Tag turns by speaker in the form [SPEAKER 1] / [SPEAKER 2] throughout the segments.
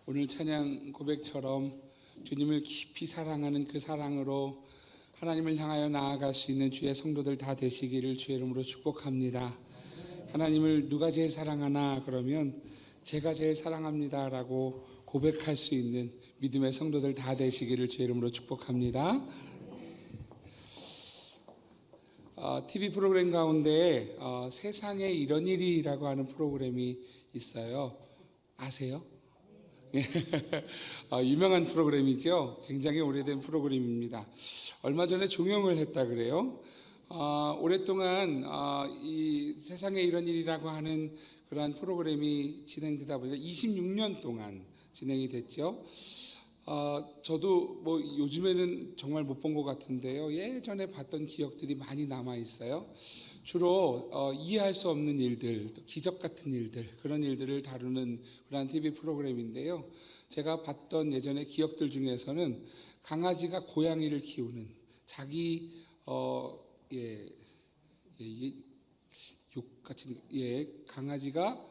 [SPEAKER 1] 오늘 찬양 고백처럼 주님을 깊이 사랑하는 그 사랑으로 하나님을 향하여 나아갈 수 있는 주의 성도들 다 되시기를 주의 이름으로 축복합니다. 하나님을 누가 제일 사랑하나 그러면 제가 제일 사랑합니다라고 고백할 수 있는 믿음의 성도들 다 되시기를 주의 이름으로 축복합니다. TV 프로그램 가운데 세상에 이런 일이라고 하는 프로그램이 있어요. 아세요? 유명한 프로그램이죠. 굉장히 오래된 프로그램입니다. 얼마 전에 종영을 했다 그래요. 오랫동안 이 세상에 이런 일이라고 하는 그러한 프로그램이 진행되다 보니까 26년 동안 진행이 됐죠. 저도 뭐 요즘에는 정말 못 본 것 같은데요. 예전에 봤던 기억들이 많이 남아 있어요. 주로 이해할 수 없는 일들, 기적 같은 일들, 그런 일들을 다루는 그런 TV 프로그램인데요. 제가 봤던 예전의 기억들 중에서는 강아지가 고양이를 키우는 자기 욕같은 강아지가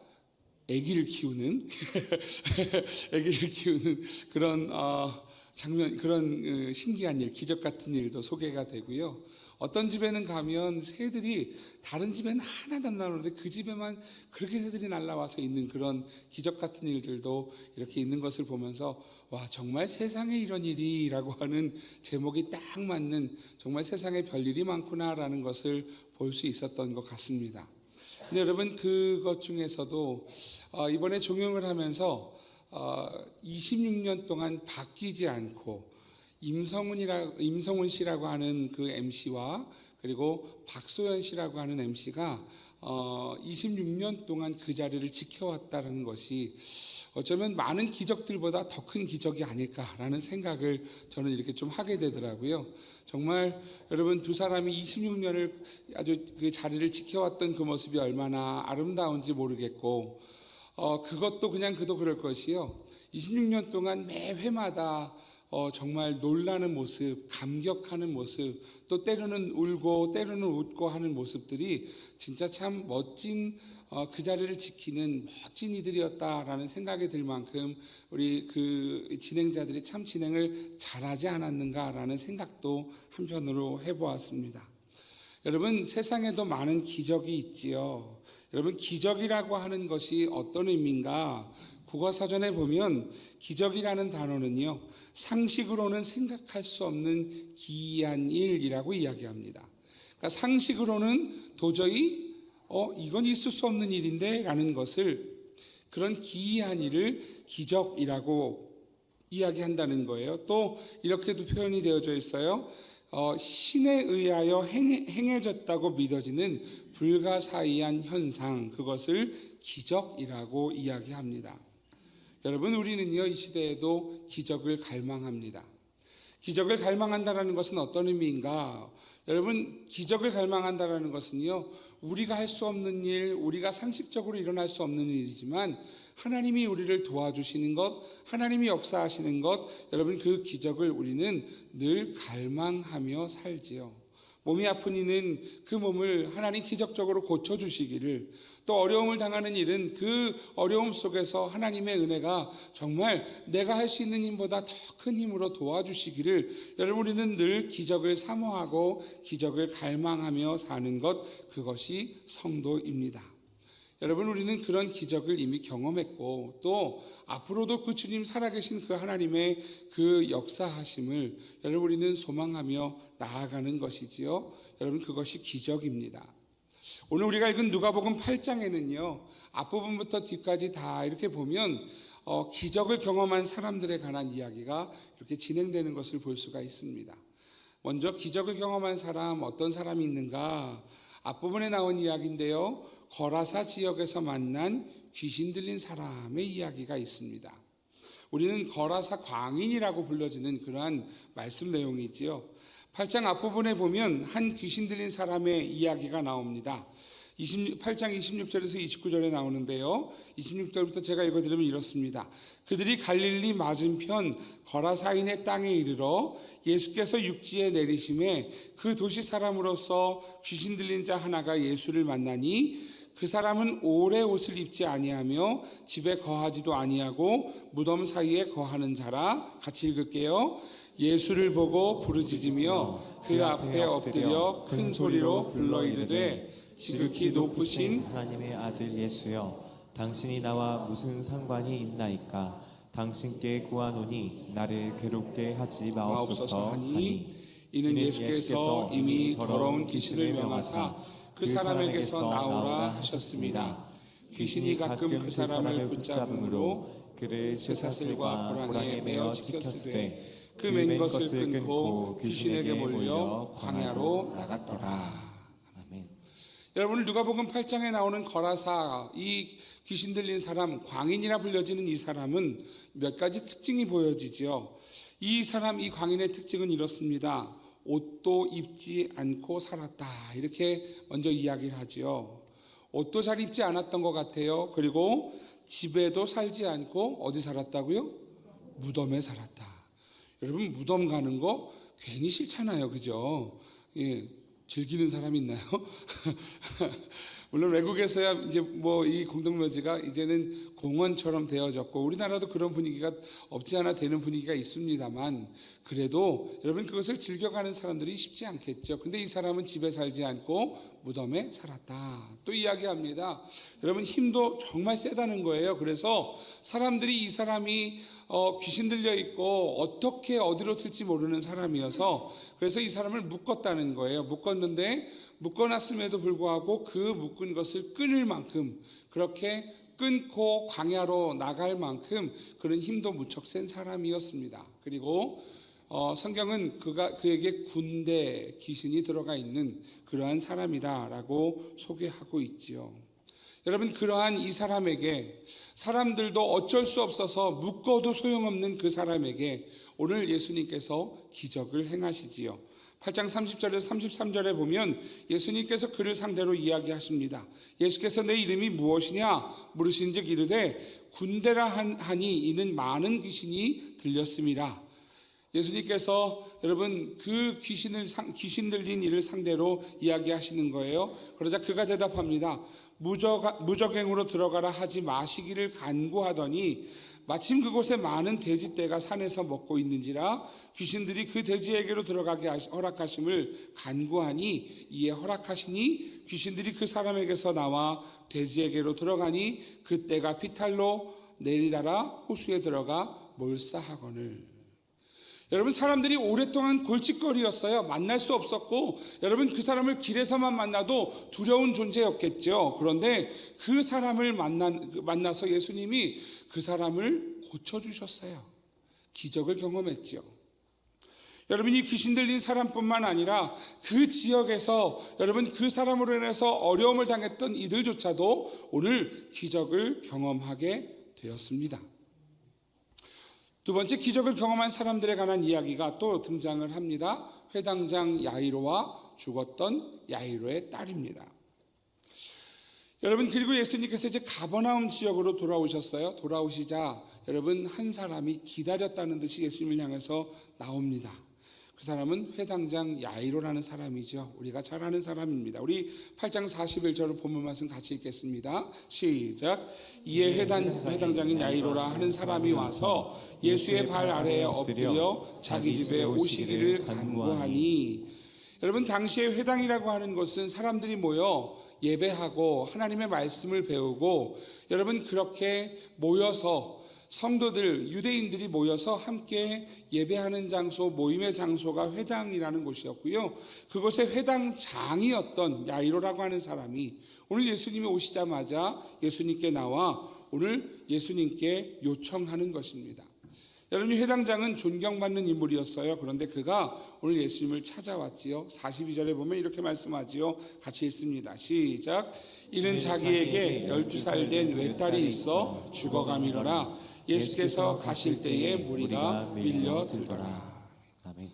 [SPEAKER 1] 아기를 키우는 아기를 키우는 그런 장면, 그런 신기한 일, 기적 같은 일도 소개가 되고요. 어떤 집에는 가면 새들이 다른 집에는 하나도 안 나오는데 그 집에만 그렇게 새들이 날아와서 있는 그런 기적 같은 일들도 이렇게 있는 것을 보면서 와, 정말 세상에 이런 일이라고 하는 제목이 딱 맞는, 정말 세상에 별일이 많구나라는 것을 볼 수 있었던 것 같습니다. 근데 여러분, 그것 중에서도 이번에 종영을 하면서 26년 동안 바뀌지 않고 임성훈 씨라고 하는 그 MC와 그리고 박소연 씨라고 하는 MC가 26년 동안 그 자리를 지켜왔다는 것이 어쩌면 많은 기적들보다 더 큰 기적이 아닐까라는 생각을 저는 이렇게 좀 하게 되더라고요. 정말 여러분, 두 사람이 26년을 아주 그 자리를 지켜왔던 그 모습이 얼마나 아름다운지 모르겠고, 그것도 그냥 그도 그럴 것이요. 26년 동안 매 회마다 정말 놀라는 모습, 감격하는 모습, 또 때로는 울고 때로는 웃고 하는 모습들이 진짜 참 멋진 그 자리를 지키는 멋진 이들이었다라는 생각이 들 만큼 우리 그 진행자들이 참 진행을 잘하지 않았는가라는 생각도 한편으로 해보았습니다. 여러분, 세상에도 많은 기적이 있지요. 여러분, 기적이라고 하는 것이 어떤 의미인가? 국어사전에 보면 기적이라는 단어는요, 상식으로는 생각할 수 없는 기이한 일이라고 이야기합니다. 그러니까 상식으로는 도저히 이건 있을 수 없는 일인데 라는 것을, 그런 기이한 일을 기적이라고 이야기한다는 거예요. 또 이렇게도 표현이 되어져 있어요. 신에 의하여 행해졌다고 믿어지는 불가사의한 현상, 그것을 기적이라고 이야기합니다. 여러분, 우리는요, 이 시대에도 기적을 갈망합니다. 기적을 갈망한다는 것은 어떤 의미인가? 여러분, 기적을 갈망한다는 것은요, 우리가 할 수 없는 일, 우리가 상식적으로 일어날 수 없는 일이지만 하나님이 우리를 도와주시는 것, 하나님이 역사하시는 것, 여러분, 그 기적을 우리는 늘 갈망하며 살지요. 몸이 아픈 이는 그 몸을 하나님 기적적으로 고쳐주시기를, 또 어려움을 당하는 일은 그 어려움 속에서 하나님의 은혜가 정말 내가 할 수 있는 힘보다 더 큰 힘으로 도와주시기를, 여러분, 우리는 늘 기적을 사모하고 기적을 갈망하며 사는 것, 그것이 성도입니다. 여러분, 우리는 그런 기적을 이미 경험했고 또 앞으로도 그 주님 살아계신 그 하나님의 그 역사하심을 여러분, 우리는 소망하며 나아가는 것이지요. 여러분, 그것이 기적입니다. 오늘 우리가 읽은 누가복음 8장에는요, 앞부분부터 뒤까지 다 이렇게 보면 기적을 경험한 사람들에 관한 이야기가 이렇게 진행되는 것을 볼 수가 있습니다. 먼저 기적을 경험한 사람, 어떤 사람이 있는가? 앞부분에 나온 이야기인데요, 거라사 지역에서 만난 귀신 들린 사람의 이야기가 있습니다. 우리는 거라사 광인이라고 불려지는 그러한 말씀 내용이지요. 8장 앞부분에 보면 한 귀신 들린 사람의 이야기가 나옵니다. 8장 26절에서 29절에 나오는데요, 26절부터 제가 읽어드리면 이렇습니다. 그들이 갈릴리 맞은편 거라사인의 땅에 이르러 예수께서 육지에 내리심에 그 도시 사람으로서 귀신 들린 자 하나가 예수를 만나니 그 사람은 오래 옷을 입지 아니하며 집에 거하지도 아니하고 무덤 사이에 거하는 자라. 같이 읽을게요. 예수를 보고 부르짖으며 그 앞에 엎드려 큰 소리로 불러 이르되 지극히 높으신
[SPEAKER 2] 하나님의 아들 예수여, 당신이 나와 무슨 상관이 있나이까? 당신께 구하노니 나를 괴롭게 하지 마옵소서 하니,
[SPEAKER 1] 이는 예수께서 이미 더러운 귀신을 명하사 그 사람에게서 나오라 하셨습니다. 귀신이 가끔 그 사람을 붙잡음으로 그를 쇠사슬과 고랑에 매어 지켰으되 그 맨 것을 끊고 귀신에게 몰려 광야로 나갔더라.
[SPEAKER 2] 아멘.
[SPEAKER 1] 여러분, 누가복음 8장에 나오는 거라사, 이 귀신 들린 사람, 광인이라 불려지는 이 사람은 몇 가지 특징이 보여지죠. 이 사람, 이 광인의 특징은 이렇습니다. 옷도 입지 않고 살았다, 이렇게 먼저 이야기를 하죠. 옷도 잘 입지 않았던 것 같아요. 그리고 집에도 살지 않고 어디 살았다고요? 무덤에 살았다. 여러분, 무덤 가는 거 괜히 싫잖아요, 그죠? 예, 즐기는 사람 있나요? 물론 외국에서야 이제 뭐 이 공동묘지가 이제는 공원처럼 되어졌고 우리나라도 그런 분위기가 없지 않아 되는 분위기가 있습니다만, 그래도 여러분 그것을 즐겨가는 사람들이 쉽지 않겠죠. 근데 이 사람은 집에 살지 않고 무덤에 살았다, 또 이야기합니다. 여러분, 힘도 정말 세다는 거예요. 그래서 사람들이 이 사람이 귀신 들려 있고 어떻게 어디로 튈지 모르는 사람이어서 그래서 이 사람을 묶었다는 거예요. 묶었는데 묶어놨음에도 불구하고 그 묶은 것을 끊을 만큼, 그렇게 끊고 광야로 나갈 만큼 그런 힘도 무척 센 사람이었습니다. 그리고 성경은 그에게 군대 귀신이 들어가 있는 그러한 사람이다라고 소개하고 있지요. 여러분, 그러한 이 사람에게, 사람들도 어쩔 수 없어서 묶어도 소용없는 그 사람에게 오늘 예수님께서 기적을 행하시지요. 8장 30절에서 33절에 보면 예수님께서 그를 상대로 이야기하십니다. 예수께서 내 이름이 무엇이냐 물으신즉 이르되 군대라 하니 이는 많은 귀신이 들렸음이라. 예수님께서 여러분 그 귀신 들린 이를 상대로 이야기하시는 거예요. 그러자 그가 대답합니다. 무적행으로 들어가라 하지 마시기를 간구하더니 마침 그곳에 많은 돼지떼가 산에서 먹고 있는지라 귀신들이 그 돼지에게로 들어가게 허락하심을 간구하니 이에 허락하시니 귀신들이 그 사람에게서 나와 돼지에게로 들어가니 그 떼가 피탈로 내리다라 호수에 들어가 몰사하거늘. 여러분, 사람들이 오랫동안 골칫거리였어요. 만날 수 없었고, 여러분 그 사람을 길에서만 만나도 두려운 존재였겠죠. 그런데 그 사람을 만나서 예수님이 그 사람을 고쳐주셨어요. 기적을 경험했죠. 여러분, 이 귀신 들린 사람뿐만 아니라 그 지역에서 여러분 그 사람으로 인해서 어려움을 당했던 이들조차도 오늘 기적을 경험하게 되었습니다. 두 번째, 기적을 경험한 사람들에 관한 이야기가 또 등장을 합니다. 회당장 야이로와 죽었던 야이로의 딸입니다. 여러분, 그리고 예수님께서 이제 가버나움 지역으로 돌아오셨어요. 돌아오시자 여러분 한 사람이 기다렸다는 듯이 예수님을 향해서 나옵니다. 그 사람은 회당장 야이로라는 사람이죠. 우리가 잘 아는 사람입니다. 우리 8장 41절을 본문 말씀 같이 읽겠습니다. 시작. 이에 회당장인 야이로라 하는 사람이 와서 예수의 발 아래에 엎드려 자기 집에 오시기를 간구하니. 여러분, 당시에 회당이라고 하는 것은 사람들이 모여 예배하고 하나님의 말씀을 배우고, 여러분 그렇게 모여서 성도들, 유대인들이 모여서 함께 예배하는 장소, 모임의 장소가 회당이라는 곳이었고요. 그곳의 회당장이었던 야이로라고 하는 사람이 오늘 예수님이 오시자마자 예수님께 나와 오늘 예수님께 요청하는 것입니다. 여러분, 회당장은 존경받는 인물이었어요. 그런데 그가 오늘 예수님을 찾아왔지요. 42절에 보면 이렇게 말씀하지요. 같이 읽습니다. 시작. 이는 자기에게 12살 된 외딸이 있어 죽어가미러라. 예수께서 가실 때에 무리가 밀려들더라.
[SPEAKER 2] 아멘.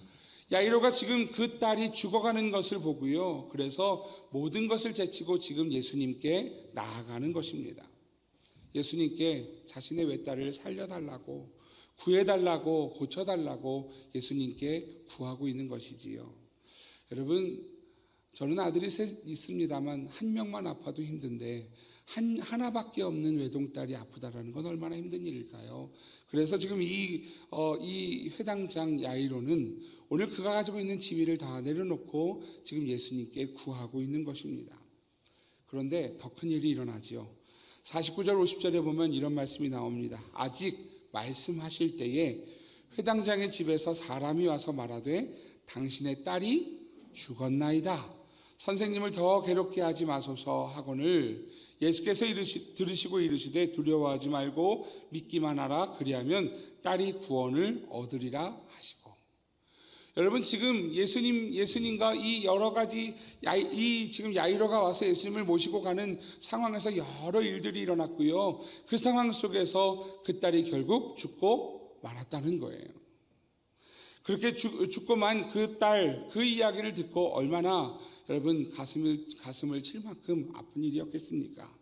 [SPEAKER 1] 야이로가 지금 그 딸이 죽어가는 것을 보고요. 그래서 모든 것을 제치고 지금 예수님께 나아가는 것입니다. 예수님께 자신의 외딸을 살려달라고, 구해달라고, 고쳐달라고 예수님께 구하고 있는 것이지요. 여러분, 저는 아들이 셋 있습니다만 한 명만 아파도 힘든데 하나밖에 없는 외동딸이 아프다라는 건 얼마나 힘든 일일까요? 그래서 지금 이 회당장 야이로는 오늘 그가 가지고 있는 지위를 다 내려놓고 지금 예수님께 구하고 있는 것입니다. 그런데 더 큰 일이 일어나지요. 49절 50절에 보면 이런 말씀이 나옵니다. 아직 말씀하실 때에 회당장의 집에서 사람이 와서 말하되 당신의 딸이 죽었나이다. 선생님을 더 괴롭게 하지 마소서 하거늘 예수께서 들으시고 이르시되 두려워하지 말고 믿기만 하라. 그리하면 딸이 구원을 얻으리라 하시고. 여러분 지금 예수님과 이 여러 가지 지금 야이로가 와서 예수님을 모시고 가는 상황에서 여러 일들이 일어났고요. 그 상황 속에서 그 딸이 결국 죽고 말았다는 거예요. 그렇게 죽고만 그 딸, 그 이야기를 듣고 얼마나 여러분 가슴을 칠 만큼 아픈 일이었겠습니까?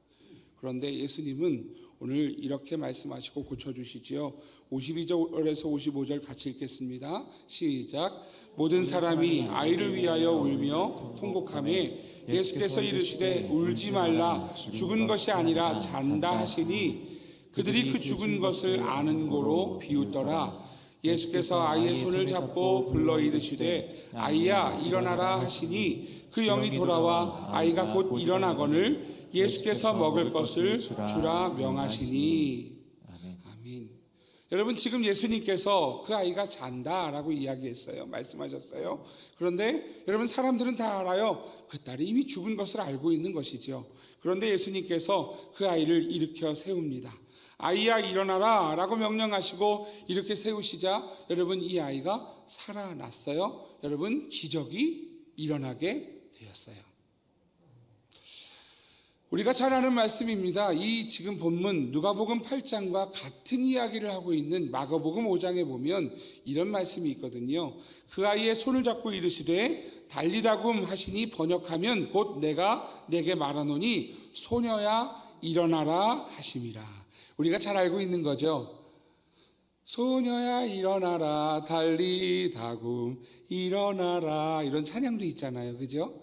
[SPEAKER 1] 그런데 예수님은 오늘 이렇게 말씀하시고 고쳐주시지요. 52절에서 55절 같이 읽겠습니다. 시작. 모든 사람이 아이를 위하여 울며 통곡하매 예수께서 이르시되 울지 말라. 죽은 것이 아니라 잔다 하시니 그들이 그 죽은 것을 아는 고로 비웃더라. 예수께서 아이의 손을 잡고 불러 이르시되 아이야 일어나라 하시니 그 영이 돌아와 아이가 곧 일어나거늘 예수께서 먹을 것을 주라 명하시니. 아멘. 여러분 지금 예수님께서 그 아이가 잔다라고 이야기했어요. 말씀하셨어요. 그런데 여러분 사람들은 다 알아요. 그 딸이 이미 죽은 것을 알고 있는 것이죠. 그런데 예수님께서 그 아이를 일으켜 세웁니다. 아이야 일어나라 라고 명령하시고 이렇게 세우시자 여러분 이 아이가 살아났어요. 여러분 기적이 일어나게 되었어요. 우리가 잘 아는 말씀입니다. 이 지금 본문 누가복음 8장과 같은 이야기를 하고 있는 마가복음 5장에 보면 이런 말씀이 있거든요. 그 아이의 손을 잡고 이르시되 달리다굼 하시니 번역하면 곧 내가 내게 말하노니 소녀야 일어나라 하심이라. 우리가 잘 알고 있는 거죠. 소녀야 일어나라 달리다굼 일어나라 이런 찬양도 있잖아요. 그죠?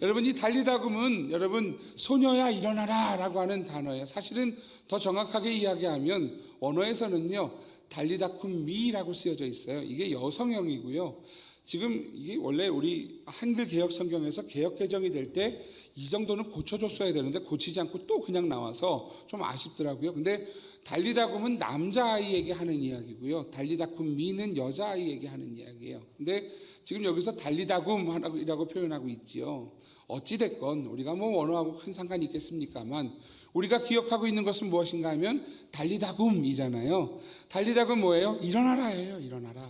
[SPEAKER 1] 여러분 이 달리다굼은 여러분 소녀야 일어나라 라고 하는 단어예요. 사실은 더 정확하게 이야기하면 원어에서는요 달리다굼미라고 쓰여져 있어요. 이게 여성형이고요. 지금 이게 원래 우리 한글 개역 성경에서 개역 개정이 될 때 이 정도는 고쳐줬어야 되는데 고치지 않고 또 그냥 나와서 좀 아쉽더라고요. 근데 달리다굼은 남자아이에게 하는 이야기고요. 달리다굼미는 여자아이에게 하는 이야기예요. 근데 지금 여기서 달리다굼이라고 표현하고 있지요. 어찌됐건 우리가 뭐 원어하고 큰 상관이 있겠습니까만 우리가 기억하고 있는 것은 무엇인가 하면 달리다굼이잖아요. 달리다굼 뭐예요? 일어나라예요. 일어나라.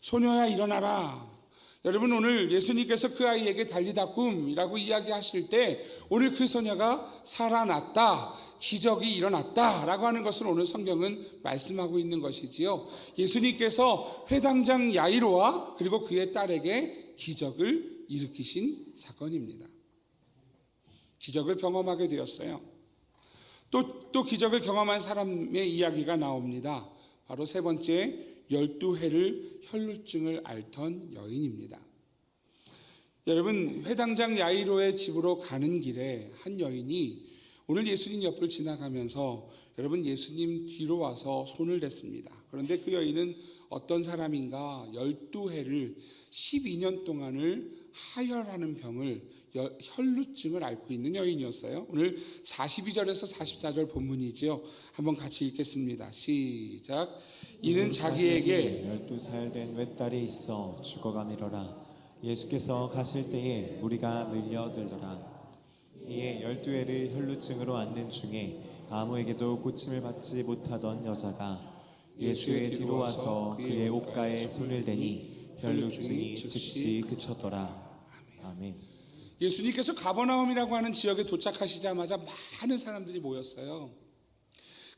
[SPEAKER 1] 소녀야 일어나라. 여러분 오늘 예수님께서 그 아이에게 달리다굼이라고 이야기하실 때 오늘 그 소녀가 살아났다. 기적이 일어났다라고 하는 것을 오늘 성경은 말씀하고 있는 것이지요. 예수님께서 회당장 야이로와 그리고 그의 딸에게 기적을 일으키신 사건입니다. 기적을 경험하게 되었어요. 또 기적을 경험한 사람의 이야기가 나옵니다. 바로 세 번째 12해를 혈루증을 앓던 여인입니다. 여러분 회당장 야이로의 집으로 가는 길에 한 여인이 오늘 예수님 옆을 지나가면서 여러분 예수님 뒤로 와서 손을 댔습니다. 그런데 그 여인은 어떤 사람인가 12해를 12년 동안을 하혈하는 병을 혈루증을 앓고 있는 여인이었어요. 오늘 42절에서 44절 본문이지요. 한번 같이 읽겠습니다. 시작. 이는 자기에게
[SPEAKER 2] 12살 된 외딸이 있어 죽어가미러라. 예수께서 가실 때에 무리가 밀려들더라. 이에 12해를 혈루증으로 앓는 중에 아무에게도 고침을 받지 못하던 여자가 예수의 뒤로 와서 그의 옷가에 손을 대니 혈루증이 즉시 그쳤더라. 아멘.
[SPEAKER 1] 예수님께서 가버나움이라고 하는 지역에 도착하시자마자 많은 사람들이 모였어요.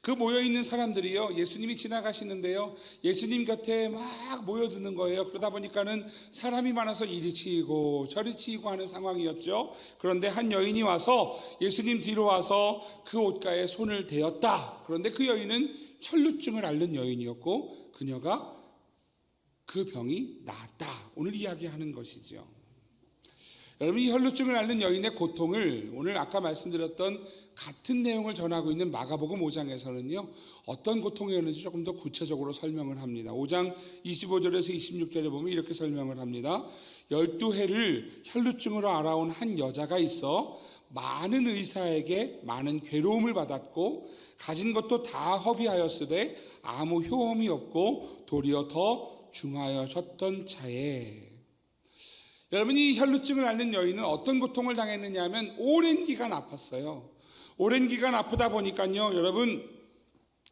[SPEAKER 1] 그 모여있는 사람들이요 예수님이 지나가시는데요 예수님 곁에 막 모여드는 거예요. 그러다 보니까는 사람이 많아서 이리 치이고 저리 치이고 하는 상황이었죠. 그런데 한 여인이 와서 예수님 뒤로 와서 그 옷가에 손을 대었다. 그런데 그 여인은 혈루증을 앓는 여인이었고 그녀가 그 병이 나았다. 오늘 이야기하는 것이죠. 여러분, 이 혈루증을 앓는 여인의 고통을 오늘 아까 말씀드렸던 같은 내용을 전하고 있는 마가복음 5장에서는요 어떤 고통이었는지 조금 더 구체적으로 설명을 합니다. 5장 25절에서 26절에 보면 이렇게 설명을 합니다. 12해를 혈루증으로 앓아온 한 여자가 있어 많은 의사에게 많은 괴로움을 받았고 가진 것도 다 허비하였으되 아무 효험이 없고 도리어 더 중하여졌던 차에. 여러분, 이 혈루증을 앓는 여인은 어떤 고통을 당했느냐 하면 오랜 기간 아팠어요. 오랜 기간 아프다 보니까요 여러분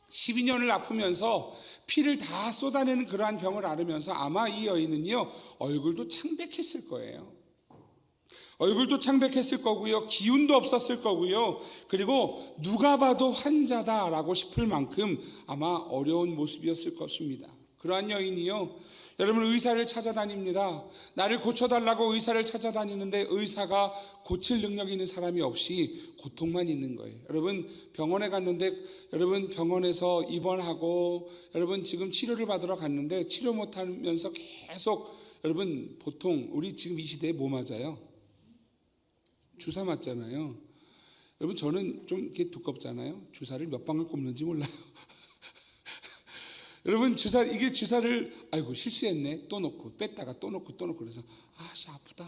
[SPEAKER 1] 12년을 아프면서 피를 다 쏟아내는 그러한 병을 앓으면서 아마 이 여인은요 얼굴도 창백했을 거예요. 얼굴도 창백했을 거고요, 기운도 없었을 거고요, 그리고 누가 봐도 환자다라고 싶을 만큼 아마 어려운 모습이었을 것입니다. 그러한 여인이요 여러분 의사를 찾아다닙니다. 나를 고쳐달라고 의사를 찾아다니는데 의사가 고칠 능력 있는 사람이 없이 고통만 있는 거예요. 여러분 병원에 갔는데 여러분 병원에서 입원하고 여러분 지금 치료를 받으러 갔는데 치료 못하면서 계속 여러분 보통 우리 지금 이 시대에 뭐 맞아요? 주사 맞잖아요. 여러분 저는 좀 이렇게 두껍잖아요. 주사를 몇 방울 꼽는지 몰라요. 여러분 이게 주사를 아이고 실수했네 또 놓고 뺐다가 또 놓고 그래서 아씨 아프다.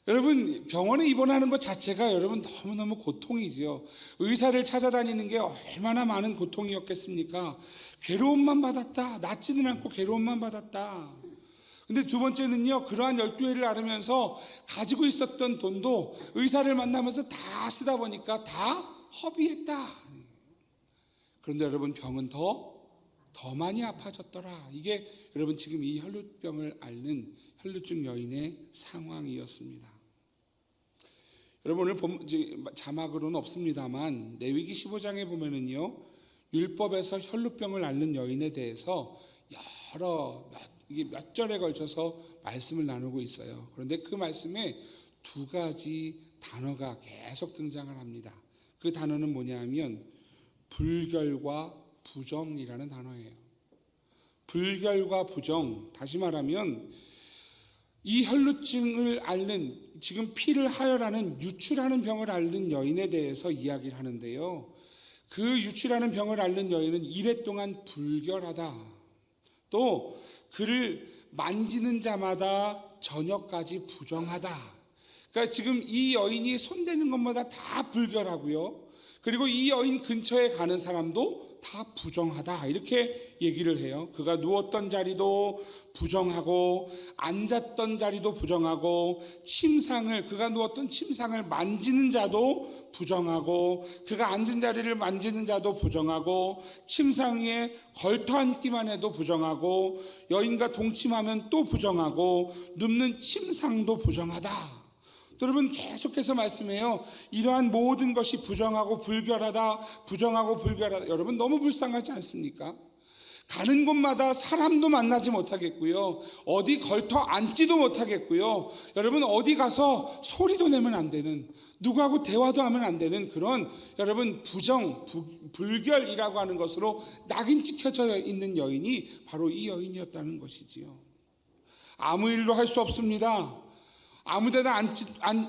[SPEAKER 1] 여러분 병원에 입원하는 것 자체가 여러분 너무너무 고통이지요. 의사를 찾아다니는 게 얼마나 많은 고통이었겠습니까? 괴로움만 받았다. 낫지는 않고 괴로움만 받았다. 근데 두 번째는요 그러한 12해를 앓으면서 가지고 있었던 돈도 의사를 만나면서 다 쓰다 보니까 다 허비했다. 그런데 여러분 병은 더 많이 아파졌더라. 이게 여러분 지금 이 혈루병을 앓는 혈루증 여인의 상황이었습니다. 여러분 오늘 자막으로는 없습니다만 레위기 15장에 보면은요 율법에서 혈루병을 앓는 여인에 대해서 몇 절에 걸쳐서 말씀을 나누고 있어요. 그런데 그 말씀에 두 가지 단어가 계속 등장을 합니다. 그 단어는 뭐냐 하면 불결과 부정이라는 단어예요. 불결과 부정, 다시 말하면 이 혈루증을 앓는 지금 피를 하혈하는 유출하는 병을 앓는 여인에 대해서 이야기를 하는데요. 그 유출하는 병을 앓는 여인은 이래 동안 불결하다. 또 그를 만지는 자마다 저녁까지 부정하다. 그러니까 지금 이 여인이 손대는 것마다 다 불결하고요. 그리고 이 여인 근처에 가는 사람도 다 부정하다 이렇게 얘기를 해요. 그가 누웠던 자리도 부정하고 앉았던 자리도 부정하고 그가 누웠던 침상을 만지는 자도 부정하고 그가 앉은 자리를 만지는 자도 부정하고 침상 위에 걸터 앉기만 해도 부정하고 여인과 동침하면 또 부정하고 눕는 침상도 부정하다. 여러분 계속해서 말씀해요. 이러한 모든 것이 부정하고 불결하다. 여러분 너무 불쌍하지 않습니까? 가는 곳마다 사람도 만나지 못하겠고요. 어디 걸터 앉지도 못하겠고요. 여러분 어디 가서 소리도 내면 안 되는, 누구하고 대화도 하면 안 되는 그런 여러분 불결이라고 하는 것으로 낙인 찍혀져 있는 여인이 바로 이 여인이었다는 것이지요. 아무 일도 할 수 없습니다. 아무데나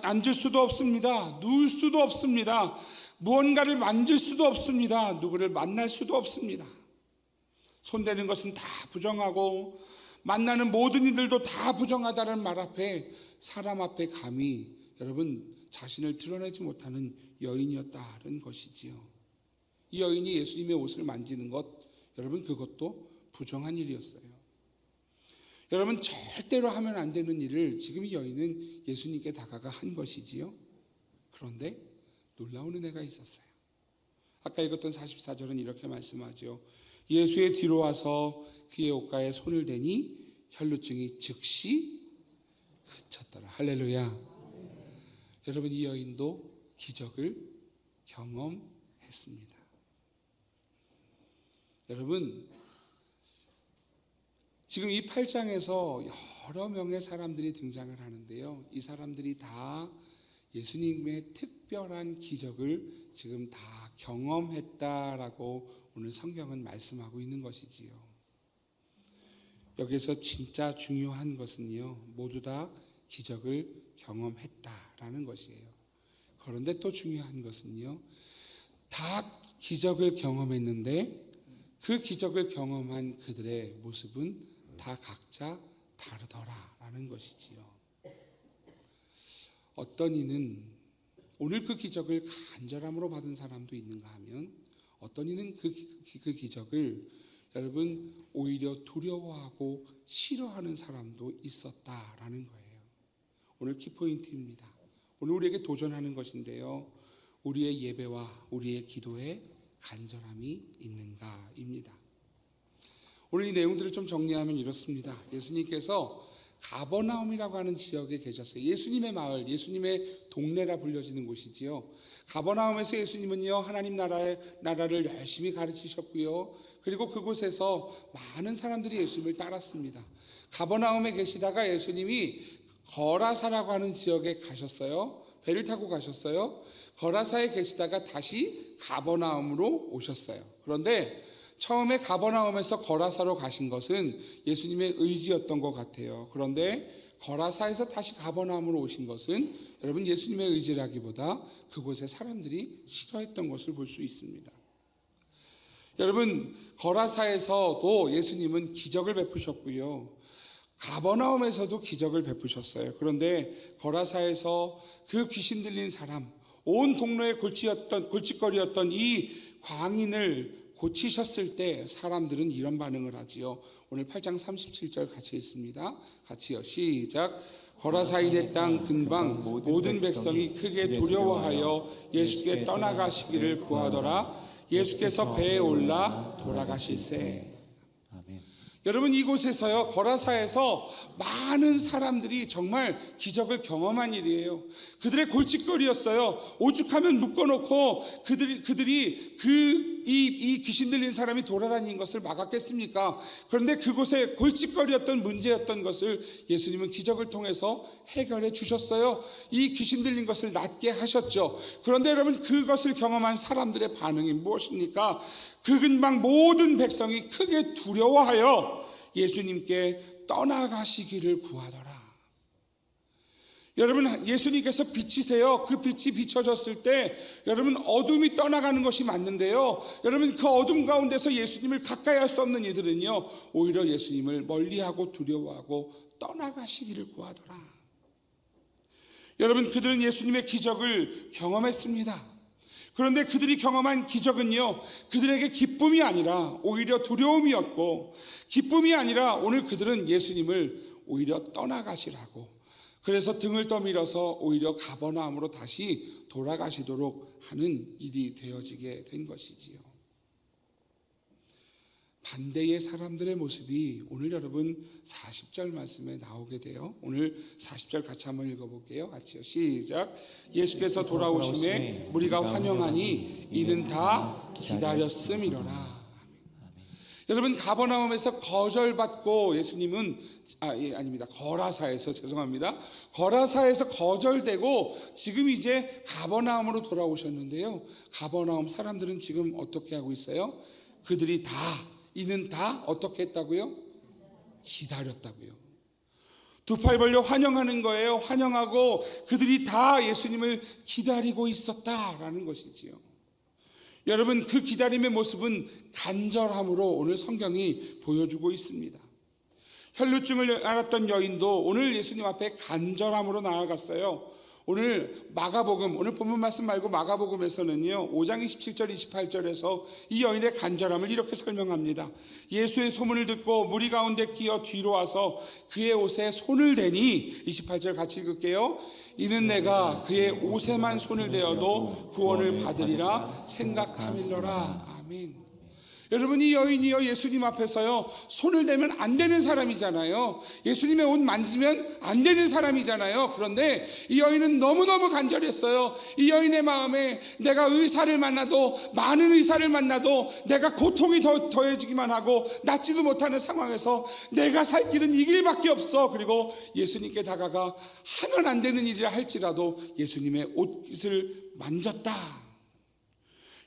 [SPEAKER 1] 앉을 수도 없습니다. 누울 수도 없습니다. 무언가를 만질 수도 없습니다. 누구를 만날 수도 없습니다. 손대는 것은 다 부정하고 만나는 모든 이들도 다 부정하다는 말 앞에 사람 앞에 감히 여러분 자신을 드러내지 못하는 여인이었다는 것이지요. 이 여인이 예수님의 옷을 만지는 것 여러분 그것도 부정한 일이었어요. 여러분 절대로 하면 안 되는 일을 지금 이 여인은 예수님께 다가가 한 것이지요. 그런데 놀라운 은혜가 있었어요. 아까 읽었던 44절은 이렇게 말씀하죠. 예수의 뒤로 와서 그의 옷가에 손을 대니 혈루증이 즉시 그쳤더라. 할렐루야. 여러분 이 여인도 기적을 경험했습니다. 여러분 지금 이 8장에서 여러 명의 사람들이 등장을 하는데요. 이 사람들이 다 예수님의 특별한 기적을 지금 다 경험했다라고 오늘 성경은 말씀하고 있는 것이지요. 여기서 진짜 중요한 것은요, 모두 다 기적을 경험했다라는 것이에요. 그런데 또 중요한 것은요, 다 기적을 경험했는데 그 기적을 경험한 그들의 모습은 다 각자 다르더라라는 것이지요. 어떤 이는 오늘 그 기적을 간절함으로 받은 사람도 있는가 하면, 어떤 이는 그 기적을 여러분 오히려 두려워하고 싫어하는 사람도 있었다라는 거예요. 오늘 키포인트입니다. 오늘 우리에게 도전하는 것인데요, 우리의 예배와 우리의 기도에 간절함이 있는가입니다. 오늘 이 내용들을 좀 정리하면 이렇습니다. 예수님께서 가버나움이라고 하는 지역에 계셨어요. 예수님의 마을, 예수님의 동네라 불려지는 곳이지요. 가버나움에서 예수님은요, 하나님 나라를 열심히 가르치셨고요. 그리고 그곳에서 많은 사람들이 예수님을 따랐습니다. 가버나움에 계시다가 예수님이 거라사라고 하는 지역에 가셨어요. 배를 타고 가셨어요. 거라사에 계시다가 다시 가버나움으로 오셨어요. 그런데 처음에 가버나움에서 거라사로 가신 것은 예수님의 의지였던 것 같아요. 그런데 거라사에서 다시 가버나움으로 오신 것은 여러분 예수님의 의지라기보다 그곳에 사람들이 싫어했던 것을 볼 수 있습니다. 여러분, 거라사에서도 예수님은 기적을 베푸셨고요, 가버나움에서도 기적을 베푸셨어요. 그런데 거라사에서 그 귀신 들린 사람, 온 동네의 골칫거리였던 이 광인을 고치셨을 때 사람들은 이런 반응을 하지요. 오늘 8장 37절 같이 읽습니다. 같이요. 시작. 거라사인의 땅 근방 모든 백성이 크게 두려워하여 예수께 떠나가시기를 구하더라. 예수께서 배에 올라 돌아가실세. 여러분, 이곳에서요, 거라사에서 많은 사람들이 정말 기적을 경험한 일이에요. 그들의 골칫거리였어요. 오죽하면 묶어놓고 그들이 이 귀신 들린 사람이 돌아다니는 것을 막았겠습니까? 그런데 그곳에 골칫거리였던 문제였던 것을 예수님은 기적을 통해서 해결해 주셨어요. 이 귀신 들린 것을 낫게 하셨죠. 그런데 여러분, 그것을 경험한 사람들의 반응이 무엇입니까? 그 근방 모든 백성이 크게 두려워하여 예수님께 떠나가시기를 구하더라. 여러분, 예수님께서 빛이세요. 그 빛이 비춰졌을 때 여러분 어둠이 떠나가는 것이 맞는데요, 여러분 그 어둠 가운데서 예수님을 가까이 할 수 없는 이들은요, 오히려 예수님을 멀리하고 두려워하고 떠나가시기를 구하더라. 여러분, 그들은 예수님의 기적을 경험했습니다. 그런데 그들이 경험한 기적은요, 그들에게 기쁨이 아니라 오히려 두려움이었고, 기쁨이 아니라 오늘 그들은 예수님을 오히려 떠나가시라고, 그래서 등을 떠밀어서 오히려 가버나움으로 다시 돌아가시도록 하는 일이 되어지게 된 것이지요. 반대의 사람들의 모습이 오늘 여러분 40절 말씀에 나오게 돼요. 오늘 40절 같이 한번 읽어볼게요. 같이요. 시작. 예수께서 돌아오심에 우리가 환영하니 이는 다 기다렸음이로라. 여러분, 가버나움에서 거절받고 예수님은 아닙니다. 거라사에서 죄송합니다. 거라사에서 거절되고 지금 이제 가버나움으로 돌아오셨는데요, 가버나움 사람들은 지금 어떻게 하고 있어요? 그들이 이는 다 어떻게 했다고요? 기다렸다고요. 두 팔 벌려 환영하는 거예요. 환영하고 그들이 다 예수님을 기다리고 있었다라는 것이지요. 여러분, 그 기다림의 모습은 간절함으로 오늘 성경이 보여주고 있습니다. 혈루증을 앓았던 여인도 오늘 예수님 앞에 간절함으로 나아갔어요. 오늘 마가복음, 오늘 본문 말씀 말고 마가복음에서는요, 5장 27절 28절에서 이 여인의 간절함을 이렇게 설명합니다. 예수의 소문을 듣고 무리 가운데 끼어 뒤로 와서 그의 옷에 손을 대니, 28절 같이 읽을게요. 이는 내가 그의 옷에만 손을 대어도 구원을 받으리라 생각함일러라. 아멘. 여러분, 이 여인이요, 예수님 앞에서요, 손을 대면 안 되는 사람이잖아요. 예수님의 옷 만지면 안 되는 사람이잖아요. 그런데 이 여인은 너무너무 간절했어요. 이 여인의 마음에 내가 의사를 만나도, 많은 의사를 만나도 내가 고통이 더해지기만 하고 낫지도 못하는 상황에서 내가 살 길은 이 길밖에 없어. 그리고 예수님께 다가가 하면 안 되는 일이라 할지라도 예수님의 옷을 만졌다.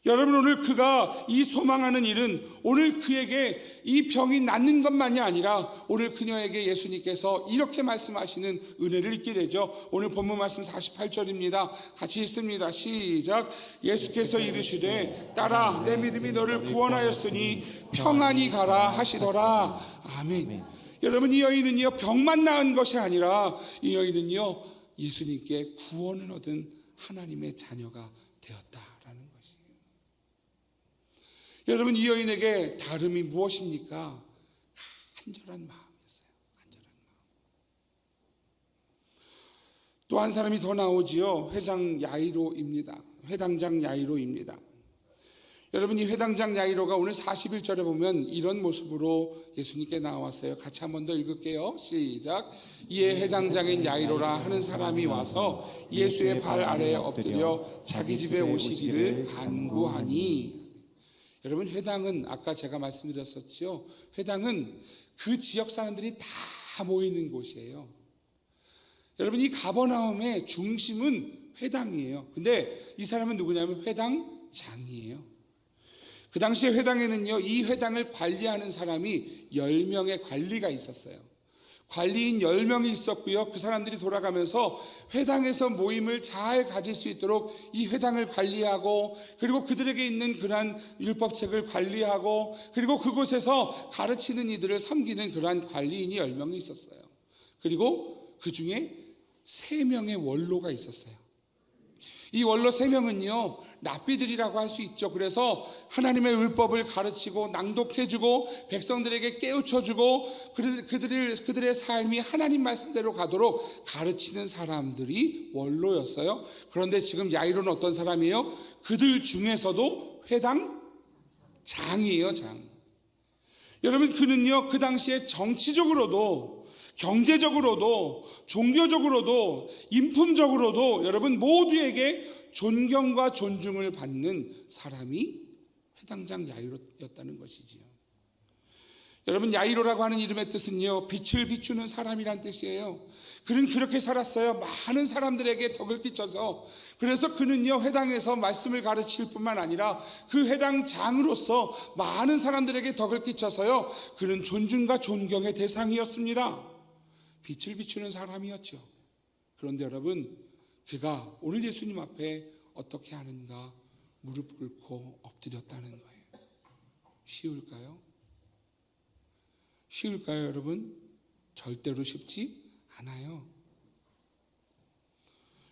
[SPEAKER 1] 여러분, 오늘 그가 이 소망하는 일은 오늘 그에게 이 병이 낫는 것만이 아니라 오늘 그녀에게 예수님께서 이렇게 말씀하시는 은혜를 잊게 되죠. 오늘 본문 말씀 48절입니다. 같이 읽습니다. 시작. 예수께서 이르시되 딸아, 내 믿음이 너를 구원하였으니 평안히 가라 하시더라. 아멘. 여러분, 이 여인은요, 병만 나은 것이 아니라 이 여인은요, 예수님께 구원을 얻은 하나님의 자녀가 되었다라는 것이에요. 여러분, 이 여인에게 다름이 무엇입니까? 간절한 마음이었어요. 간절한 마음. 또 한 사람이 더 나오지요. 회당장 야이로입니다. 여러분, 이 회당장 야이로가 오늘 41절에 보면 이런 모습으로 예수님께 나왔어요. 같이 한 번 더 읽을게요. 시작. 이에 회당장인 야이로라 하는 사람이 와서 예수의 발 아래에 엎드려 자기 집에 오시기를 간구하니. 여러분, 회당은 아까 제가 말씀드렸었죠. 회당은 그 지역 사람들이 다 모이는 곳이에요. 여러분, 이 가버나움의 중심은 회당이에요. 근데 이 사람은 누구냐면 회당장이에요. 그 당시에 회당에는요, 이 회당을 관리하는 사람이 10명의 관리가 있었어요. 관리인 10명이 있었고요. 그 사람들이 돌아가면서 회당에서 모임을 잘 가질 수 있도록 이 회당을 관리하고, 그리고 그들에게 있는 그러한 율법책을 관리하고, 그리고 그곳에서 가르치는 이들을 섬기는 그러한 관리인이 10명이 있었어요. 그리고 그 중에 3명의 원로가 있었어요. 이 원로 3명은요, 랍비들이라고 할 수 있죠. 그래서 하나님의 율법을 가르치고 낭독해주고 백성들에게 깨우쳐주고 그들의 삶이 하나님 말씀대로 가도록 가르치는 사람들이 원로였어요. 그런데 지금 야이로는 어떤 사람이에요? 그들 중에서도 회당장이에요. 장. 여러분, 그는요, 그 당시에 정치적으로도 경제적으로도 종교적으로도 인품적으로도 여러분 모두에게 존경과 존중을 받는 사람이 회당장 야이로였다는 것이지요. 여러분, 야이로라고 하는 이름의 뜻은요, 빛을 비추는 사람이란 뜻이에요. 그는 그렇게 살았어요. 많은 사람들에게 덕을 끼쳐서. 그래서 그는요, 회당에서 말씀을 가르칠 뿐만 아니라 그 회당장으로서 많은 사람들에게 덕을 끼쳐서요, 그는 존중과 존경의 대상이었습니다. 빛을 비추는 사람이었죠. 그런데 여러분, 그가 오늘 예수님 앞에 어떻게 하는가? 무릎 꿇고 엎드렸다는 거예요. 쉬울까요? 쉬울까요, 여러분? 절대로 쉽지 않아요.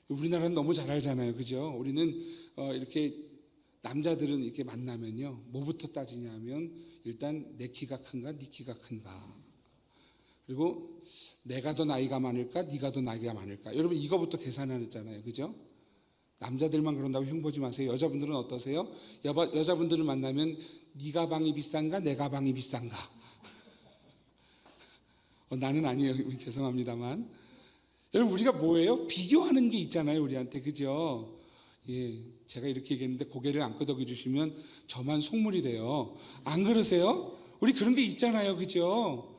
[SPEAKER 1] 우리나라는 너무 잘 알잖아요. 그죠? 우리는 이렇게 남자들은 이렇게 만나면요, 뭐부터 따지냐면 일단 내 키가 큰가, 네 키가 큰가. 그리고 내가 더 나이가 많을까, 네가 더 나이가 많을까. 여러분, 이거부터 계산하잖아요. 그죠? 남자들만 그런다고 흉보지 마세요. 여자분들은 어떠세요? 여자분들을 만나면 네 가방이 비싼가, 내 가방이 비싼가. 나는 아니에요. 죄송합니다만. 여러분, 우리가 뭐예요? 비교하는 게 있잖아요. 우리한테. 그죠? 예, 제가 이렇게 얘기했는데 고개를 안 끄덕여 주시면 저만 속물이 돼요. 안 그러세요? 우리 그런 게 있잖아요. 그죠?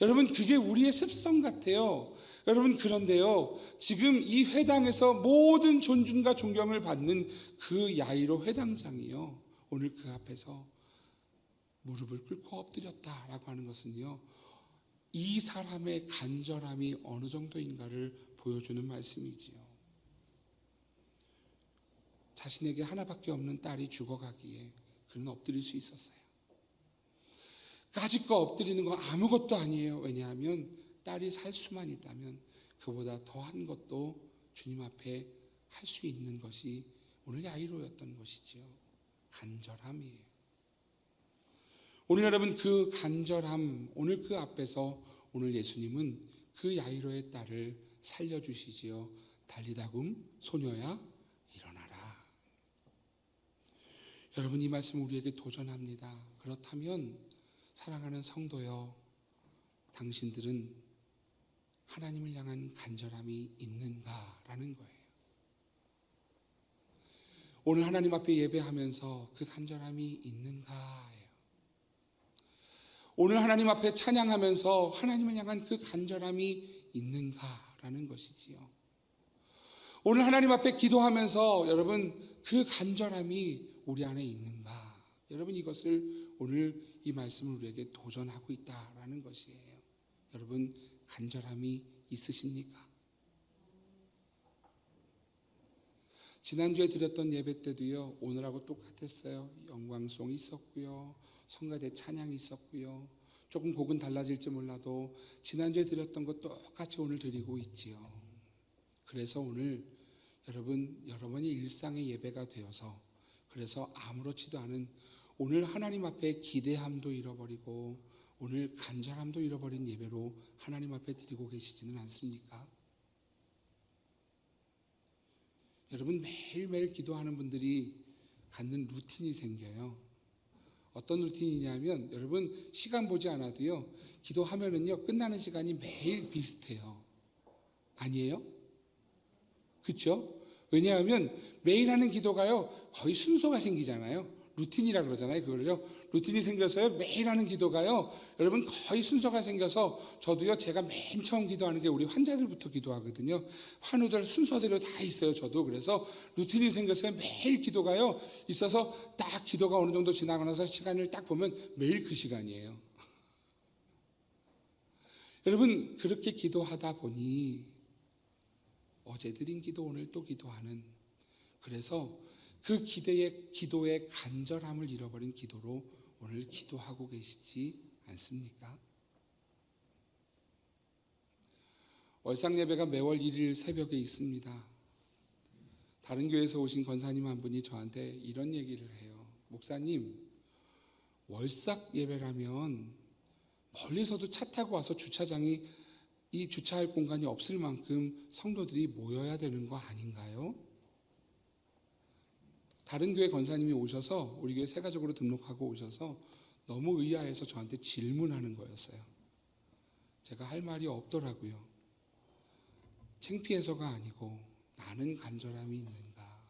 [SPEAKER 1] 여러분, 그게 우리의 습성 같아요. 여러분, 그런데요, 지금 이 회당에서 모든 존중과 존경을 받는 그 야이로 회당장이요, 오늘 그 앞에서 무릎을 꿇고 엎드렸다라고 하는 것은요, 이 사람의 간절함이 어느 정도인가를 보여주는 말씀이지요. 자신에게 하나밖에 없는 딸이 죽어가기에 그는 엎드릴 수 있었어요. 까짓거 엎드리는 거 아무것도 아니에요. 왜냐하면 딸이 살 수만 있다면 그보다 더한 것도 주님 앞에 할 수 있는 것이 오늘 야이로였던 것이지요. 간절함이에요. 오늘 여러분, 그 간절함, 오늘 그 앞에서 오늘 예수님은 그 야이로의 딸을 살려주시지요. 달리다굼 소녀야 일어나라. 여러분, 이 말씀 우리에게 도전합니다. 그렇다면 사랑하는 성도여, 당신들은 하나님을 향한 간절함이 있는가라는 거예요. 오늘 하나님 앞에 예배하면서 그 간절함이 있는가예요. 오늘 하나님 앞에 찬양하면서 하나님을 향한 그 간절함이 있는가라는 것이지요. 오늘 하나님 앞에 기도하면서 여러분, 그 간절함이 우리 안에 있는가? 여러분, 이것을 오늘 이 말씀을 우리에게 도전하고 있다라는 것이에요. 여러분, 간절함이 있으십니까? 지난주에 드렸던 예배 때도요, 오늘하고 똑같았어요. 영광송이 있었고요, 성가대 찬양이 있었고요. 조금 곡은 달라질지 몰라도 지난주에 드렸던 것 똑같이 오늘 드리고 있지요. 그래서 오늘 여러분이 일상의 예배가 되어서, 그래서 아무렇지도 않은 오늘 하나님 앞에 기대함도 잃어버리고 오늘 간절함도 잃어버린 예배로 하나님 앞에 드리고 계시지는 않습니까? 여러분, 매일매일 기도하는 분들이 갖는 루틴이 생겨요. 어떤 루틴이냐면, 여러분 시간 보지 않아도요, 기도하면은요 끝나는 시간이 매일 비슷해요. 아니에요? 그렇죠? 왜냐하면 매일 하는 기도가요 거의 순서가 생기잖아요. 루틴이라 그러잖아요. 그걸요, 루틴이 생겨서요 매일 하는 기도가요 여러분 거의 순서가 생겨서, 저도요 제가 맨 처음 기도하는 게 우리 환자들부터 기도하거든요. 환우들 순서대로 다 있어요. 저도 그래서 루틴이 생겨서요 매일 기도가요 있어서, 딱 기도가 어느 정도 지나고 나서 시간을 딱 보면 매일 그 시간이에요. 여러분, 그렇게 기도하다 보니 어제 드린 기도 오늘 또 기도하는, 그래서 그 기도의 간절함을 잃어버린 기도로 오늘 기도하고 계시지 않습니까? 월상 예배가 매월 1일 새벽에 있습니다. 다른 교회에서 오신 권사님 한 분이 저한테 이런 얘기를 해요. 목사님, 월삭 예배라면 멀리서도 차 타고 와서 이 주차할 공간이 없을 만큼 성도들이 모여야 되는 거 아닌가요? 다른 교회 권사님이 오셔서 우리 교회 새가족으로 등록하고 오셔서 너무 의아해서 저한테 질문하는 거였어요. 제가 할 말이 없더라고요. 창피해서가 아니고 나는 간절함이 있는가?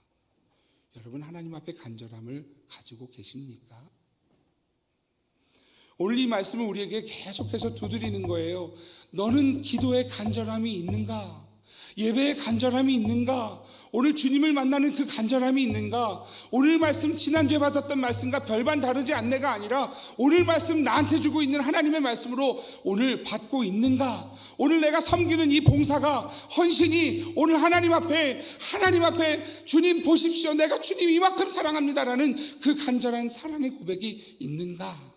[SPEAKER 1] 여러분, 하나님 앞에 간절함을 가지고 계십니까? 오늘 이 말씀을 우리에게 계속해서 두드리는 거예요. 너는 기도에 간절함이 있는가? 예배에 간절함이 있는가? 오늘 주님을 만나는 그 간절함이 있는가? 오늘 말씀, 지난주에 받았던 말씀과 별반 다르지 않네가 아니라 오늘 말씀 나한테 주고 있는 하나님의 말씀으로 오늘 받고 있는가? 오늘 내가 섬기는 이 봉사가, 헌신이 오늘 하나님 앞에 주님 보십시오, 내가 주님 이만큼 사랑합니다라는 그 간절한 사랑의 고백이 있는가?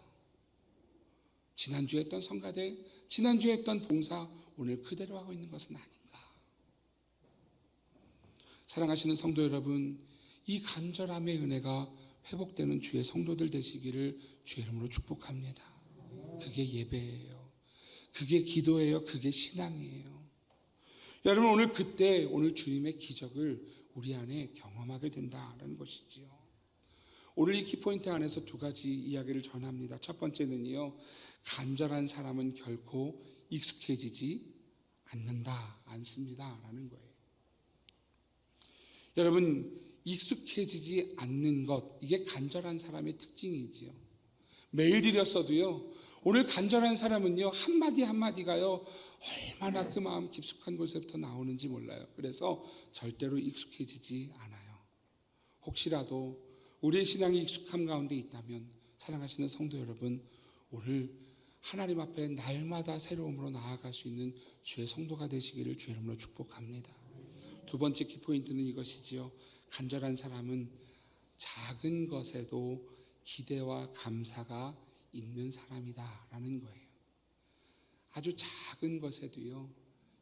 [SPEAKER 1] 지난주에 했던 성가대, 지난주에 했던 봉사 오늘 그대로 하고 있는 것은 아닌가? 사랑하시는 성도 여러분, 이 간절함의 은혜가 회복되는 주의 성도들 되시기를 주의 이름으로 축복합니다. 그게 예배예요. 그게 기도예요. 그게 신앙이에요. 여러분, 오늘 주님의 기적을 우리 안에 경험하게 된다라는 것이지요. 오늘 이 키포인트 안에서 두 가지 이야기를 전합니다. 첫 번째는요, 간절한 사람은 결코 익숙해지지 않습니다 라는 거예요. 여러분, 익숙해지지 않는 것, 이게 간절한 사람의 특징이지요. 매일 드렸어도요, 오늘 간절한 사람은요, 한마디 한마디가요 얼마나 그 마음 깊숙한 곳에부터 나오는지 몰라요. 그래서 절대로 익숙해지지 않아요. 혹시라도 우리의 신앙이 익숙함 가운데 있다면, 사랑하시는 성도 여러분, 오늘 하나님 앞에 날마다 새로움으로 나아갈 수 있는 주의 성도가 되시기를 주의 이름으로 축복합니다. 두 번째 키포인트는 이것이지요. 간절한 사람은 작은 것에도 기대와 감사가 있는 사람이다라는 거예요. 아주 작은 것에도요,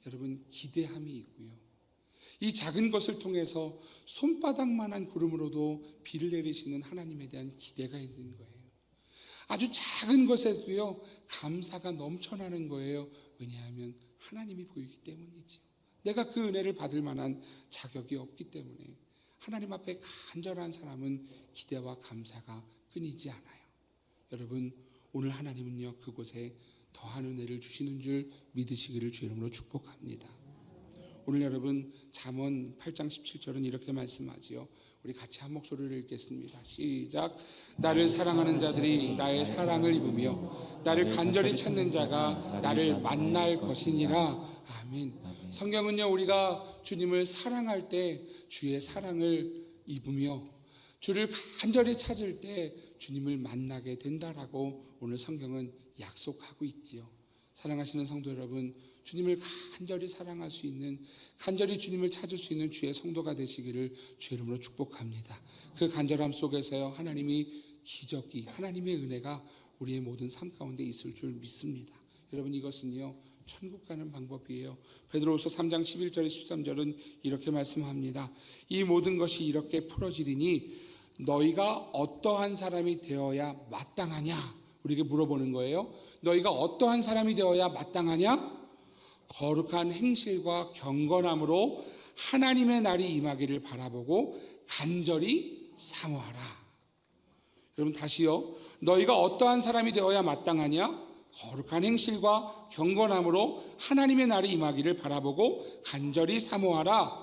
[SPEAKER 1] 여러분, 기대함이 있고요. 이 작은 것을 통해서 손바닥만한 구름으로도 비를 내리시는 하나님에 대한 기대가 있는 거예요. 아주 작은 것에도요, 감사가 넘쳐나는 거예요. 왜냐하면 하나님이 보이기 때문이죠. 내가 그 은혜를 받을 만한 자격이 없기 때문에 하나님 앞에 간절한 사람은 기대와 감사가 끊이지 않아요. 여러분, 오늘 하나님은요, 그곳에 더한 은혜를 주시는 줄 믿으시기를 주의 이름으로 축복합니다. 오늘 여러분, 잠언 8장 17절은 이렇게 말씀하지요. 우리 같이 한 목소리를 읽겠습니다. 시작. 나를 사랑하는 자들이 나의 사랑을 입으며 나를 간절히 찾는 자가 나를 만날 것이니라. 아멘. 성경은요, 우리가 주님을 사랑할 때 주의 사랑을 입으며 주를 간절히 찾을 때 주님을 만나게 된다라고 오늘 성경은 약속하고 있지요. 사랑하시는 성도 여러분, 주님을 간절히 사랑할 수 있는, 간절히 주님을 찾을 수 있는 주의 성도가 되시기를 주의 이름으로 축복합니다. 그 간절함 속에서요, 하나님이 기적이, 하나님의 은혜가 우리의 모든 삶 가운데 있을 줄 믿습니다. 여러분, 이것은요 천국 가는 방법이에요. 베드로후서 3장 11절 13절은 이렇게 말씀합니다. 이 모든 것이 이렇게 풀어지리니 너희가 어떠한 사람이 되어야 마땅하냐? 우리에게 물어보는 거예요. 너희가 어떠한 사람이 되어야 마땅하냐? 거룩한 행실과 경건함으로 하나님의 날이 임하기를 바라보고 간절히 사모하라. 여러분, 다시요. 너희가 어떠한 사람이 되어야 마땅하냐? 거룩한 행실과 경건함으로 하나님의 날이 임하기를 바라보고 간절히 사모하라.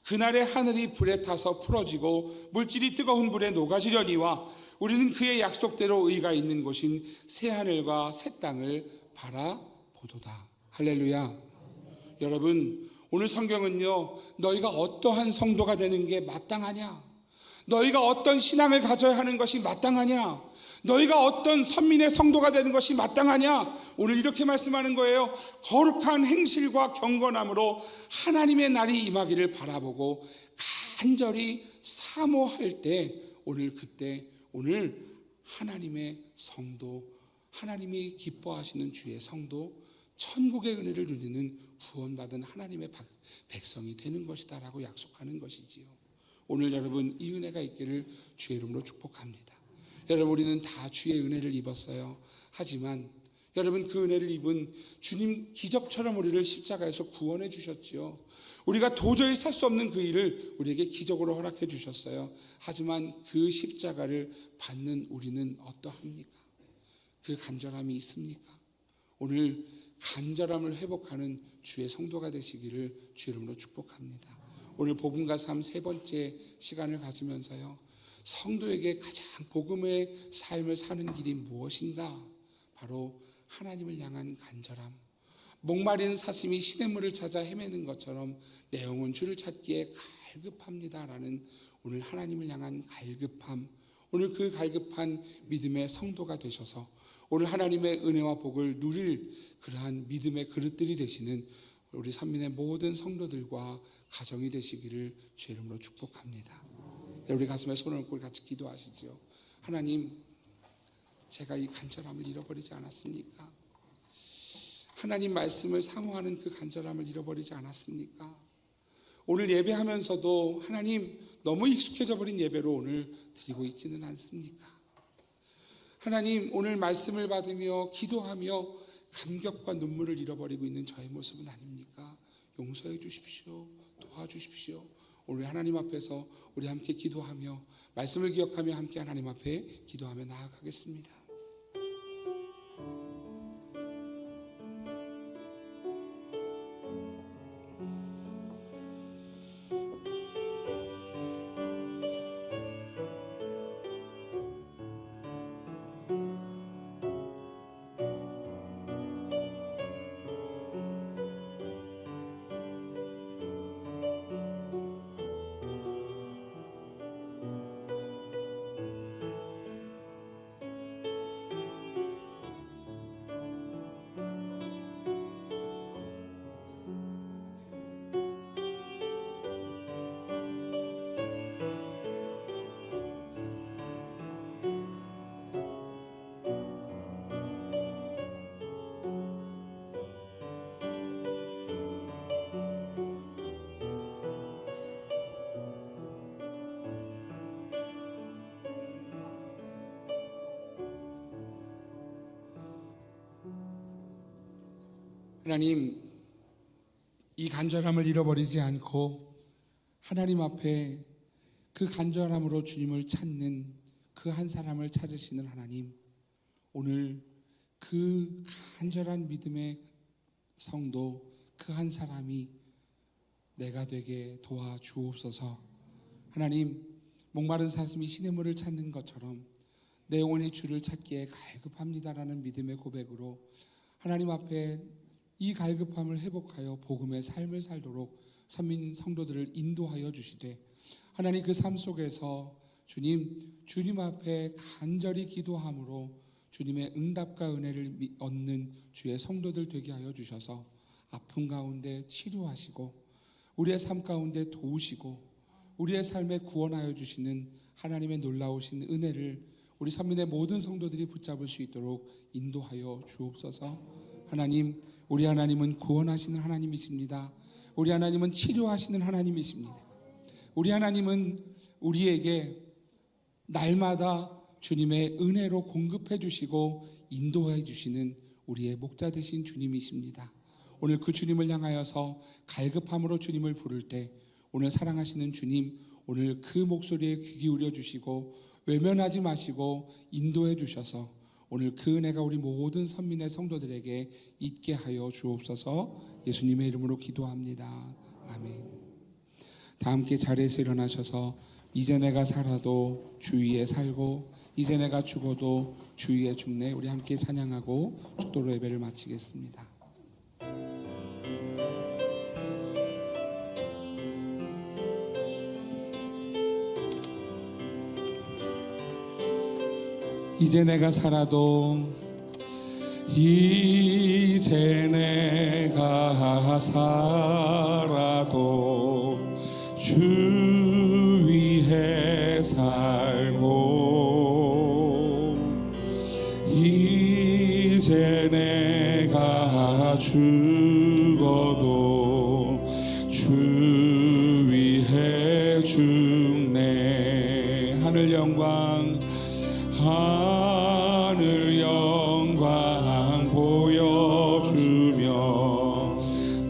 [SPEAKER 1] 그날에 하늘이 불에 타서 풀어지고 물질이 뜨거운 불에 녹아지려니와 우리는 그의 약속대로 의가 있는 곳인 새하늘과 새 땅을 바라보도다. 할렐루야. 여러분, 오늘 성경은요, 너희가 어떠한 성도가 되는 게 마땅하냐? 너희가 어떤 신앙을 가져야 하는 것이 마땅하냐? 너희가 어떤 선민의 성도가 되는 것이 마땅하냐? 오늘 이렇게 말씀하는 거예요. 거룩한 행실과 경건함으로 하나님의 날이 임하기를 바라보고 간절히 사모할 때, 오늘 하나님의 성도, 하나님이 기뻐하시는 주의 성도, 천국의 은혜를 누리는 구원받은 하나님의 백성이 되는 것이다 라고 약속하는 것이지요. 오늘 여러분, 이 은혜가 있기를 주의 이름으로 축복합니다. 여러분, 우리는 다 주의 은혜를 입었어요. 하지만 여러분, 그 은혜를 입은 주님 기적처럼 우리를 십자가에서 구원해 주셨지요. 우리가 도저히 살 수 없는 그 일을 우리에게 기적으로 허락해 주셨어요. 하지만 그 십자가를 받는 우리는 어떠합니까? 그 간절함이 있습니까? 오늘 간절함을 회복하는 주의 성도가 되시기를 주의 이름으로 축복합니다. 오늘 복음과 삶 세 번째 시간을 가지면서요, 성도에게 가장 복음의 삶을 사는 길이 무엇인가? 바로 하나님을 향한 간절함. 목마른 사슴이 시냇물을 찾아 헤매는 것처럼 내 영혼 주를 찾기에 갈급합니다라는 오늘 하나님을 향한 갈급함, 오늘 그 갈급한 믿음의 성도가 되셔서 오늘 하나님의 은혜와 복을 누릴 그러한 믿음의 그릇들이 되시는 우리 선민의 모든 성도들과 가정이 되시기를 주의 이름으로 축복합니다. 우리 가슴에 손을 얹고 같이 기도하시죠. 하나님, 제가 이 간절함을 잃어버리지 않았습니까? 하나님 말씀을 사모하는 그 간절함을 잃어버리지 않았습니까? 오늘 예배하면서도 하나님, 너무 익숙해져 버린 예배로 오늘 드리고 있지는 않습니까? 하나님, 오늘 말씀을 받으며 기도하며 감격과 눈물을 잃어버리고 있는 저의 모습은 아닙니까? 용서해 주십시오. 도와주십시오. 오늘 하나님 앞에서 우리 함께 기도하며 말씀을 기억하며 함께 하나님 앞에 기도하며 나아가겠습니다. 하나님, 이 간절함을 잃어버리지 않고 하나님 앞에 그 간절함으로 주님을 찾는 그 한 사람을 찾으시는 하나님, 오늘 그 간절한 믿음의 성도 그 한 사람이 내가 되게 도와주옵소서. 하나님, 목마른 사슴이 시냇물을 찾는 것처럼 내 영혼이 주를 찾기에 갈급합니다라는 믿음의 고백으로 하나님 앞에 이 갈급함을 회복하여 복음의 삶을 살도록 선민 성도들을 인도하여 주시되, 하나님 그 삶 속에서 주님 앞에 간절히 기도함으로 주님의 응답과 은혜를 얻는 주의 성도들 되게 하여 주셔서 아픔 가운데 치료하시고 우리의 삶 가운데 도우시고 우리의 삶에 구원하여 주시는 하나님의 놀라우신 은혜를 우리 선민의 모든 성도들이 붙잡을 수 있도록 인도하여 주옵소서. 하나님, 우리 하나님은 구원하시는 하나님이십니다. 우리 하나님은 치료하시는 하나님이십니다. 우리 하나님은 우리에게 날마다 주님의 은혜로 공급해 주시고 인도해 주시는 우리의 목자 되신 주님이십니다. 오늘 그 주님을 향하여서 갈급함으로 주님을 부를 때 오늘 사랑하시는 주님, 오늘 그 목소리에 귀 기울여 주시고 외면하지 마시고 인도해 주셔서 오늘 그 은혜가 우리 모든 선민의 성도들에게 있게 하여 주옵소서. 예수님의 이름으로 기도합니다. 아멘. 다 함께 자리에서 일어나셔서 이제 내가 살아도 주 위에 살고 이제 내가 죽어도 주 위에 죽네. 우리 함께 찬양하고 축도로 예배를 마치겠습니다. 이제 내가 살아도 이제 내가 살아도 주 위에 살고 이제 내가 죽어도 주 위에 죽네. 하늘 영광 보여주며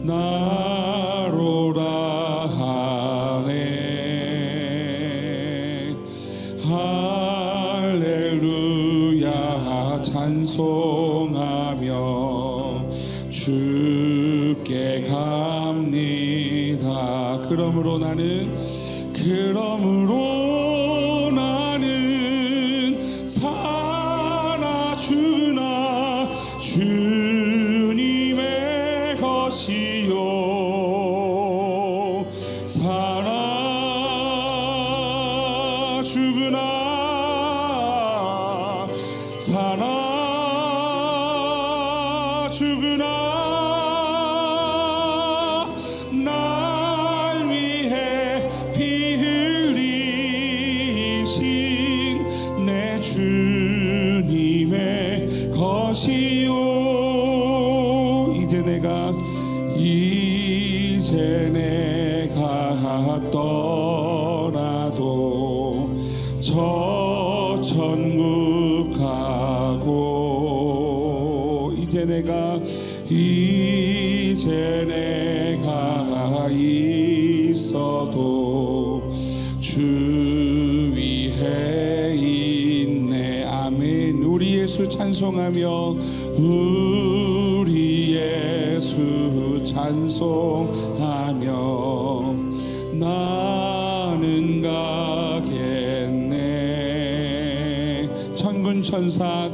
[SPEAKER 1] 나로라 하네. 할렐루야 찬송하며 주께 갑니다. 그러므로 나는 살아 죽으나 주님의 것이요. 살아 죽으나 날 위해 피 흘리신 내 주님의 것이요. 이제 내가 떠나도 저 천국 가고 이제 내가 있어도 주 위에 있네. 아멘. 우리 예수 찬송하며 우리 예수 찬송하며 나는 가겠네. 천군 천사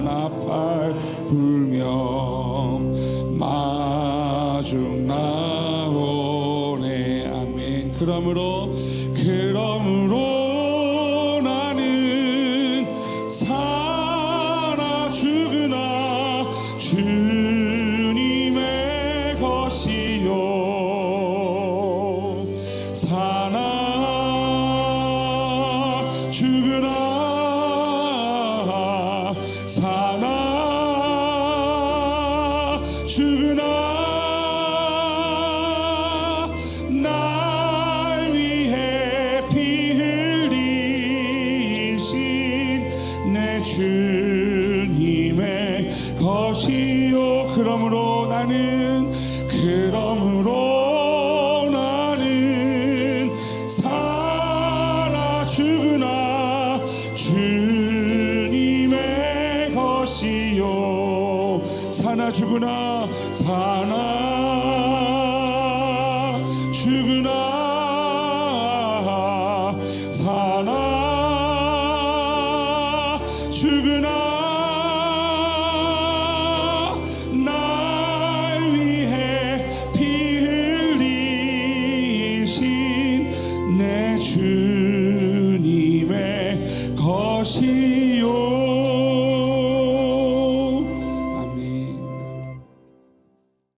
[SPEAKER 1] 나팔 불며 마중 나오네. 아멘. 그러므로 나는 살아 죽으나 주님의 것이요. 살아 죽으나 날 위해 피 흘리신 내 주님의 것이요. 그러므로 나는 살아 죽으나 주님의 것이요. 사나 죽으나